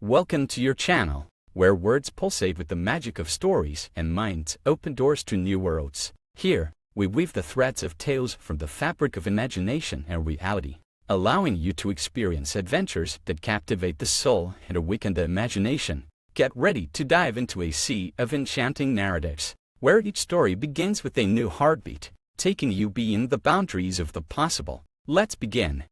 Welcome to your channel, where words pulsate with the magic of stories and minds open doors to new worlds. Here, we weave the threads of tales from the fabric of imagination and reality, allowing you to experience adventures that captivate the soul and awaken the imagination. Get ready to dive into a sea of enchanting narratives, where each story begins with a new heartbeat, taking you beyond the boundaries of the possible. Let's begin.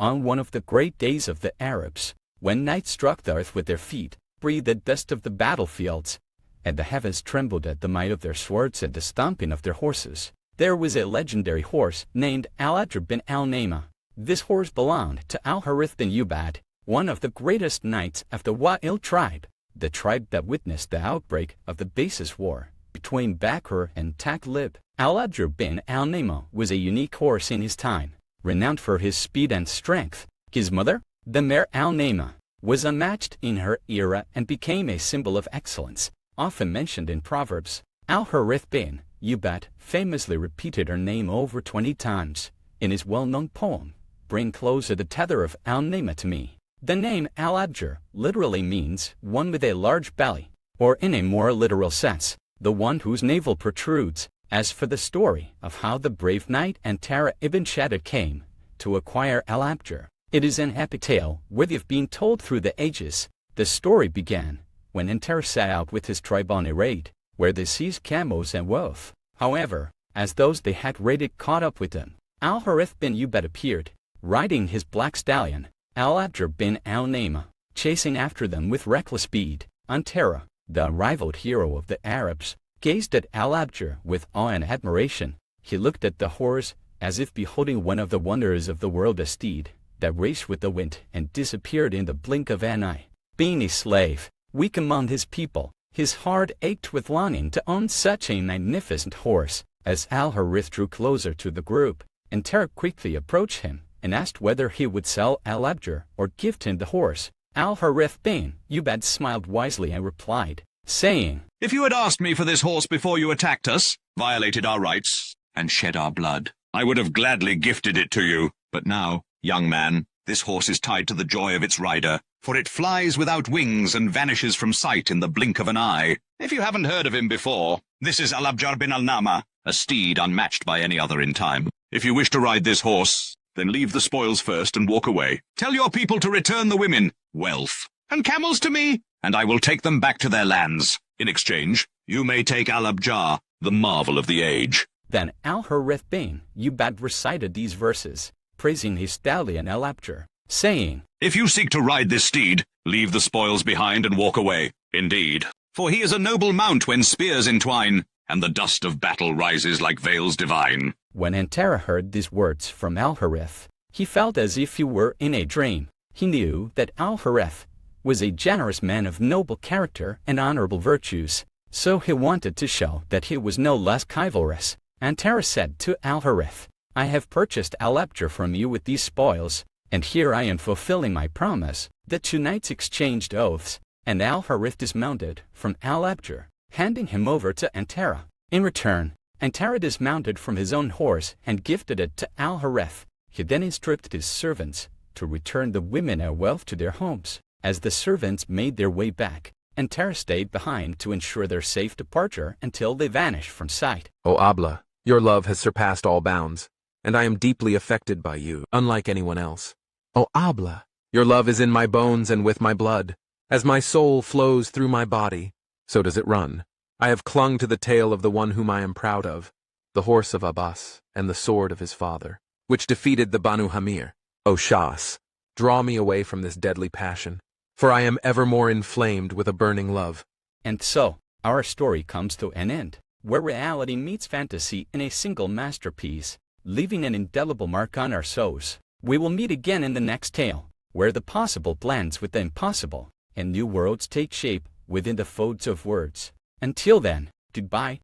On one of the great days of the Arabs, when night struck the earth with their feet, breathed the dust of the battlefields, and the heavens trembled at the might of their swords and the stomping of their horses, there was a legendary horse named Al-Abjar bin Al Naa'ma. This horse belonged to Al-Harith ibn Ubbad, one of the greatest knights of the Wa'il tribe, the tribe that witnessed the outbreak of the Basis War between Bakr and Taghlib. Al-Abjar bin Al Naa'ma was a unique horse in his time, renowned for his speed and strength. His mother, the mare Al Naa'ma, was unmatched in her era and became a symbol of excellence, often mentioned in Proverbs. Al-Harith bin Ubbad famously repeated her name over 20 times in his well-known poem, "Bring closer the tether of Al Naa'ma to me." The name Al-Abjar literally means one with a large belly, or in a more literal sense, the one whose navel protrudes. As for the story of how the brave knight Antarah ibn Shaddad came to acquire Al-Abjar, it is an epic tale worthy of being told through the ages. The story began when Antarah set out with his tribe on a raid, where they seized camels and wealth. However, as those they had raided caught up with them, Al-Harith bin Ubbad appeared, riding his black stallion, Al-Abjar bin Al Naa'ma, chasing after them with reckless speed. Antarah, the unrivaled hero of the Arabs, gazed at Al-Abjar with awe and admiration. He looked at the horse as if beholding one of the wonders of the world, a steed that raced with the wind and disappeared in the blink of an eye. Being a slave, weak among his people, his heart ached with longing to own such a magnificent horse. As Al-Harith drew closer to the group, Antarah quickly approached him and asked whether he would sell Al-Abjar or gift him the horse. Al-Harith bin Ubbad smiled wisely and replied, saying, "If you had asked me for this horse before you attacked us, violated our rights, and shed our blood, I would have gladly gifted it to you. But now, young man, this horse is tied to the joy of its rider, for it flies without wings and vanishes from sight in the blink of an eye. If you haven't heard of him before, this is Al-Abjar bin Al Naa'ma, a steed unmatched by any other in time. If you wish to ride this horse, then leave the spoils first and walk away. Tell your people to return the women, wealth, and camels to me, and I will take them back to their lands. In exchange, you may take Al-Abjar, the marvel of the age." Then Al-Harith bin Ubbad recited these verses, praising his stallion Al-Abjar, saying, "If you seek to ride this steed, leave the spoils behind and walk away. Indeed, for he is a noble mount when spears entwine, and the dust of battle rises like veils divine." When Antarah heard these words from Al-Harith, he felt as if he were in a dream. He knew that Al-Harith was a generous man of noble character and honorable virtues, so he wanted to show that he was no less chivalrous. Antarah said to Al-Harith, "I have purchased Al-Abjar from you with these spoils, and here I am fulfilling my promise." The two knights exchanged oaths, and Al-Harith dismounted from Al-Abjar, handing him over to Antarah. In return, Antarah dismounted from his own horse and gifted it to Al-Harith. He then instructed his servants to return the women and wealth to their homes. As the servants made their way back, Antarah stayed behind to ensure their safe departure until they vanished from sight. "O Abla, your love has surpassed all bounds, and I am deeply affected by you, unlike anyone else. O Abla, your love is in my bones and with my blood. As my soul flows through my body, so does it run. I have clung to the tail of the one whom I am proud of, the horse of Abbas and the sword of his father, which defeated the Banu Hamir. O Shas, draw me away from this deadly passion, for I am ever more inflamed with a burning love." And so, our story comes to an end, where reality meets fantasy in a single masterpiece, leaving an indelible mark on our souls. We will meet again in the next tale, where the possible blends with the impossible, and new worlds take shape within the folds of words. Until then, goodbye.